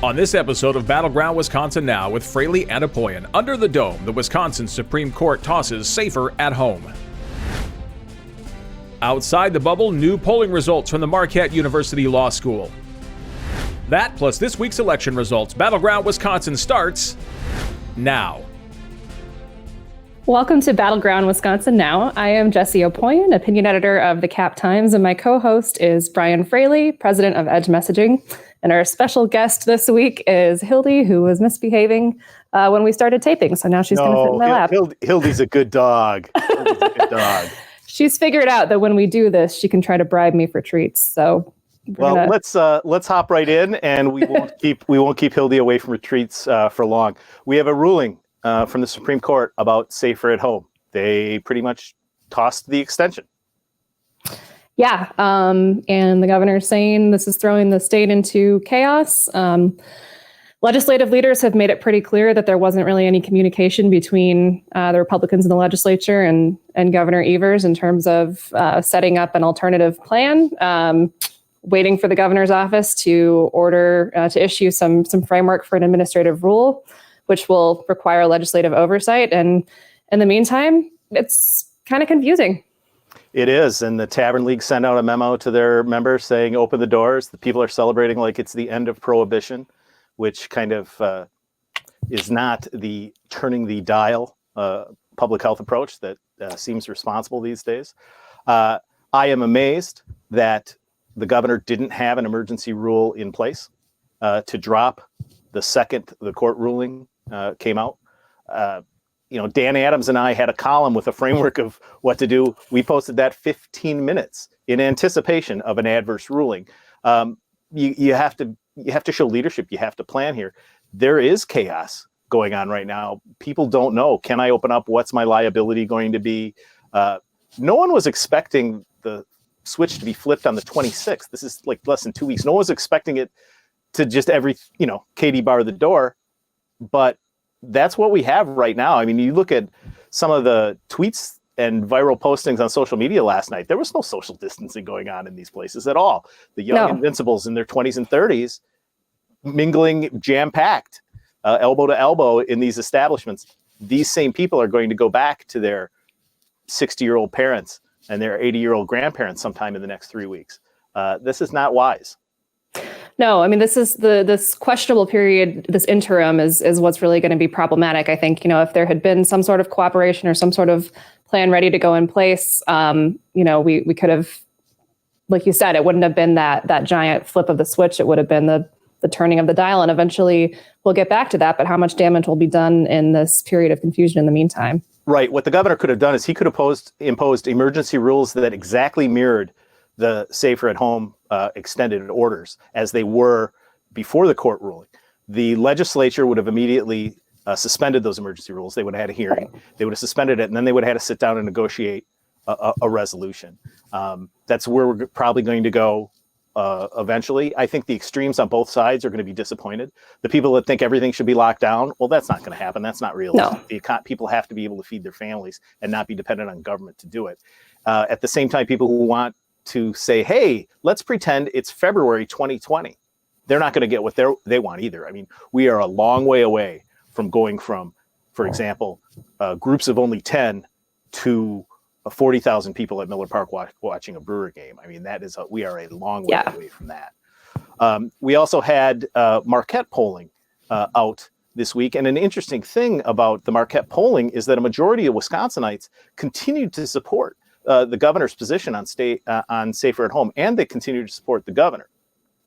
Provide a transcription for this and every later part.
On this episode of Battleground Wisconsin Now with Fraley and Opoien, under the dome, the Wisconsin Supreme Court tosses safer at home. Outside the bubble, new polling results from the Marquette University Law School. That plus this week's election results. Battleground Wisconsin starts now. Welcome to Battleground Wisconsin Now. I am Jessie Opoien, opinion editor of the Cap Times, and my co-host is Brian Fraley, president of Edge Messaging. And our special guest this week is Hildy, who was misbehaving when we started taping. So now she's going to sit in my lap. Hildy's a good dog. She's figured out that when we do this, she can try to bribe me for treats. So let's hop right in, and we won't keep Hildy away from retreats for long. We have a ruling from the Supreme Court about safer at home. They pretty much tossed the extension. Yeah, and the governor's saying this is throwing the state into chaos. Legislative leaders have made it pretty clear that there wasn't really any communication between the Republicans in the legislature and Governor Evers in terms of setting up an alternative plan, waiting for the governor's office to order to issue some framework for an administrative rule, which will require legislative oversight. And in the meantime, it's kind of confusing. It is. And the Tavern League sent out a memo to their members saying, open the doors. The people are celebrating like it's the end of prohibition, which kind of is not the turning the dial public health approach that seems responsible these days. I am amazed that the governor didn't have an emergency rule in place to drop the second the court ruling came out. Dan Adams and I had a column with a framework of what to do. We posted that 15 minutes in anticipation of an adverse ruling. You have to show leadership. You have to plan here. There is chaos going on right now. People don't know. Can I open up? What's my liability going to be? No one was expecting the switch to be flipped on the 26th. This is like less than 2 weeks. No one was expecting it to just Katie bar the door. But that's what we have right now. I mean, you look at some of the tweets and viral postings on social media last night. There was no social distancing going on in these places at all. The young invincibles in their 20s and 30s mingling jam-packed, elbow to elbow in these establishments. These same people are going to go back to their 60-year-old parents and their 80-year-old grandparents sometime in the next 3 weeks. This is not wise. No, I mean, this questionable period, this interim is what's really going to be problematic. I think, if there had been some sort of cooperation or some sort of plan ready to go in place, we could have, like you said, it wouldn't have been that giant flip of the switch. It would have been the turning of the dial. And eventually we'll get back to that. But how much damage will be done in this period of confusion in the meantime? Right. What the governor could have done is he could have imposed emergency rules that exactly mirrored the safer at home extended orders as they were before the court ruling. The legislature would have immediately suspended those emergency rules. They would have had a hearing. They would have suspended it, and then they would have had to sit down and negotiate a resolution. That's where we're probably going to go eventually. I think the extremes on both sides are going to be disappointed. The people that think everything should be locked down, well, that's not going to happen. That's not realistic. No. People have to be able to feed their families and not be dependent on government to do it. At the same time, people who want to say, hey, let's pretend it's February 2020. They're not going to get what they want either. I mean, we are a long way away from going from, for example, groups of only 10 to 40,000 people at Miller Park watching a Brewer game. I mean, we are a long way away from that. We also had Marquette polling out this week. And an interesting thing about the Marquette polling is that a majority of Wisconsinites continued to support the governor's position on safer at home, and they continue to support the governor.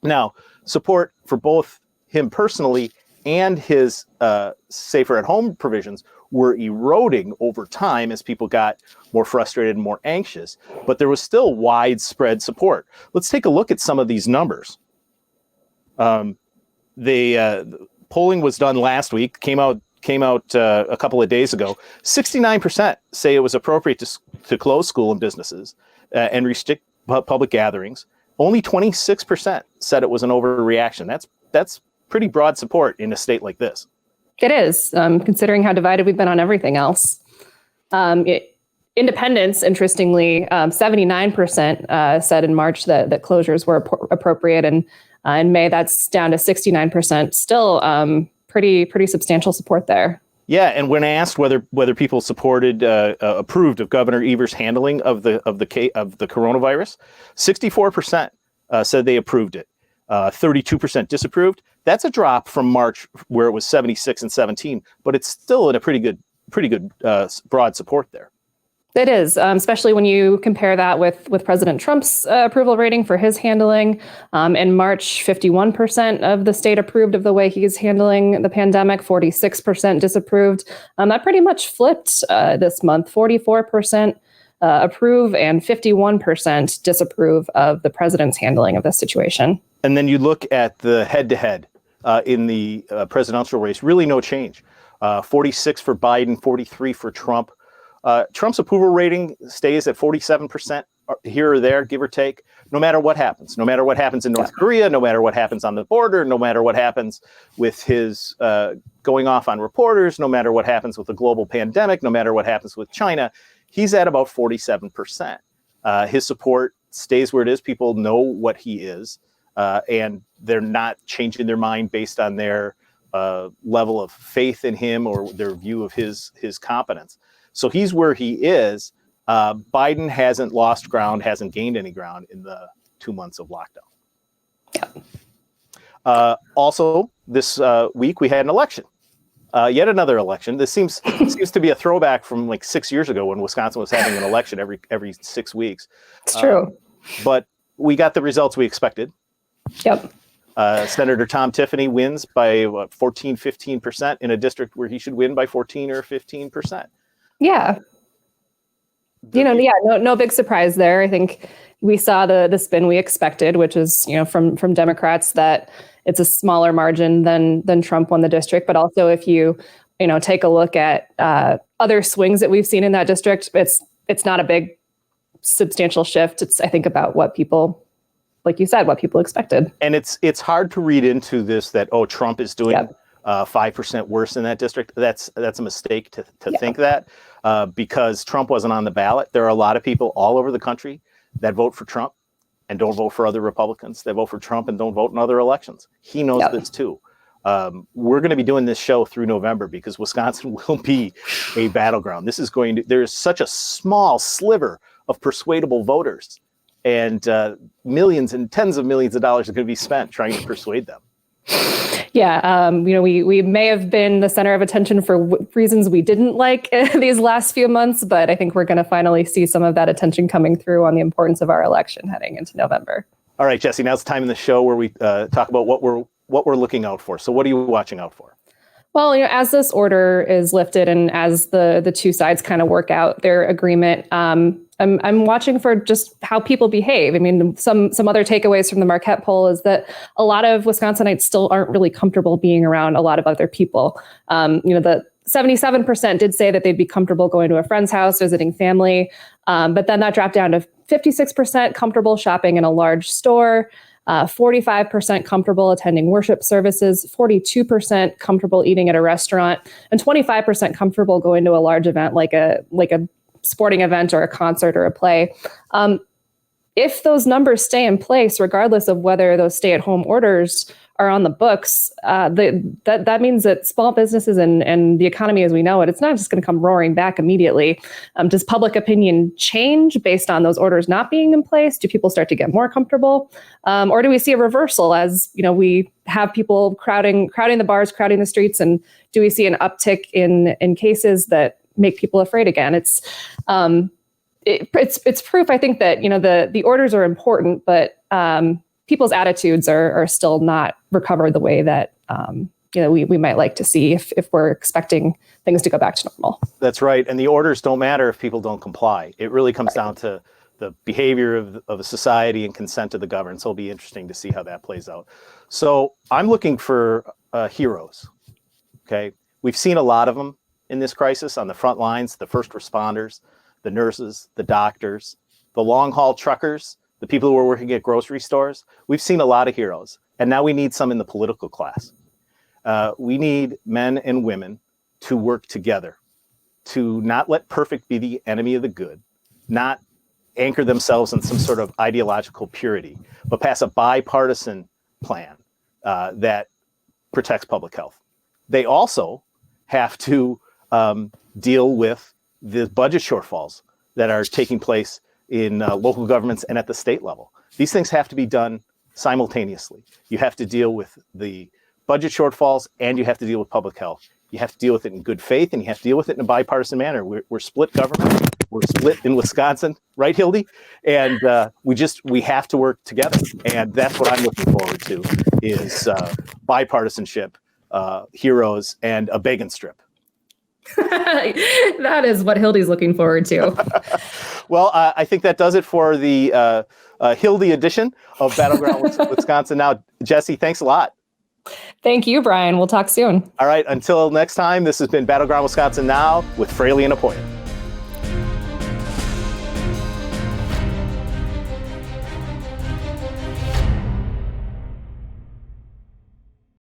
Now, support for both him personally and his safer at home provisions were eroding over time as people got more frustrated and more anxious, but there was still widespread support. Let's take a look at some of these numbers. The polling was done last week, came out a couple of days ago. 69% say it was appropriate to close school and businesses and restrict public gatherings. Only 26% said it was an overreaction. That's pretty broad support in a state like this. It is, considering how divided we've been on everything else. Independents, interestingly, 79% said in March that closures were appropriate, and in May that's down to 69%. Still, pretty substantial support there. Yeah, and when asked whether people approved of Governor Evers' handling of the coronavirus, 64% said they approved it. 32% disapproved. That's a drop from March, where it was 76 and 17, but it's still in a pretty good broad support there. It is, especially when you compare that with President Trump's approval rating for his handling. In March, 51% of the state approved of the way he's handling the pandemic, 46% disapproved. That pretty much flipped this month. 44% approve and 51% disapprove of the president's handling of this situation. And then you look at the head-to-head in the presidential race, really no change. 46 for Biden, 43 for Trump. Trump's approval rating stays at 47% here or there, give or take, no matter what happens. No matter what happens in North Korea, no matter what happens on the border, no matter what happens with his going off on reporters, no matter what happens with the global pandemic, no matter what happens with China, he's at about 47%. His support stays where it is. People know what he is, and they're not changing their mind based on their level of faith in him or their view of his competence. So he's where he is. Biden hasn't lost ground, hasn't gained any ground in the 2 months of lockdown. Yeah. Also, this week we had an election, yet another election. This seems to be a throwback from like 6 years ago when Wisconsin was having an election every 6 weeks. It's true. But we got the results we expected. Yep. Senator Tom Tiffany wins by 14, 15% in a district where he should win by 14 or 15%. Yeah. No big surprise there. I think we saw the spin we expected, which is, from Democrats, that it's a smaller margin than Trump won the district. But also, if you take a look at other swings that we've seen in that district, it's not a big substantial shift. It's, I think, about what people, like you said, what people expected. And it's hard to read into this that, Trump is doing 5% worse in that district. That's a mistake to think that, because Trump wasn't on the ballot. There are a lot of people all over the country that vote for Trump and don't vote for other Republicans. They vote for Trump and don't vote in other elections. He knows this too. We're going to be doing this show through November because Wisconsin will be a battleground. There's such a small sliver of persuadable voters, and millions and tens of millions of dollars are going to be spent trying to persuade them. Yeah, we may have been the center of attention for reasons we didn't like these last few months, but I think we're going to finally see some of that attention coming through on the importance of our election heading into November. All right, Jessie, now's the time in the show where we talk about what we're looking out for. So what are you watching out for? Well, as this order is lifted and as the two sides kind of work out their agreement, I'm watching for just how people behave. I mean, some other takeaways from the Marquette poll is that a lot of Wisconsinites still aren't really comfortable being around a lot of other people. The 77% did say that they'd be comfortable going to a friend's house, visiting family, but then that dropped down to 56% comfortable shopping in a large store. 45% comfortable attending worship services, 42% comfortable eating at a restaurant, and 25% comfortable going to a large event like a sporting event or a concert or a play. If those numbers stay in place, regardless of whether those stay-at-home orders are on the books, that means that small businesses and the economy as we know it, it's not just going to come roaring back immediately. Does public opinion change based on those orders not being in place? Do people start to get more comfortable? Or do we see a reversal as, we have people crowding the bars, crowding the streets, and do we see an uptick in cases that make people afraid again? It's proof, I think, that the orders are important, but people's attitudes are still not recovered the way that we might like to see if we're expecting things to go back to normal. That's right, and the orders don't matter if people don't comply. It really comes down to the behavior of a society and consent of the governed. So it'll be interesting to see how that plays out. So I'm looking for heroes. Okay, we've seen a lot of them in this crisis on the front lines, the first responders, the nurses, the doctors, the long haul truckers, the people who are working at grocery stores. We've seen a lot of heroes, and now we need some in the political class. We need men and women to work together to not let perfect be the enemy of the good, not anchor themselves in some sort of ideological purity, but pass a bipartisan plan that protects public health. They also have to deal with the budget shortfalls that are taking place in local governments and at the state level. These things have to be done simultaneously. You have to deal with the budget shortfalls and you have to deal with public health. You have to deal with it in good faith and you have to deal with it in a bipartisan manner. We're split government. We're split in Wisconsin, right, Hildy? And we have to work together. And that's what I'm looking forward to is bipartisanship, heroes, and a bacon strip. That is what Hildy's looking forward to. Well, I think that does it for the Hildy edition of Battleground Wisconsin Now. Jessie, thanks a lot. Thank you, Brian. We'll talk soon. All right. Until next time, this has been Battleground Wisconsin Now with Fraley and Opoien.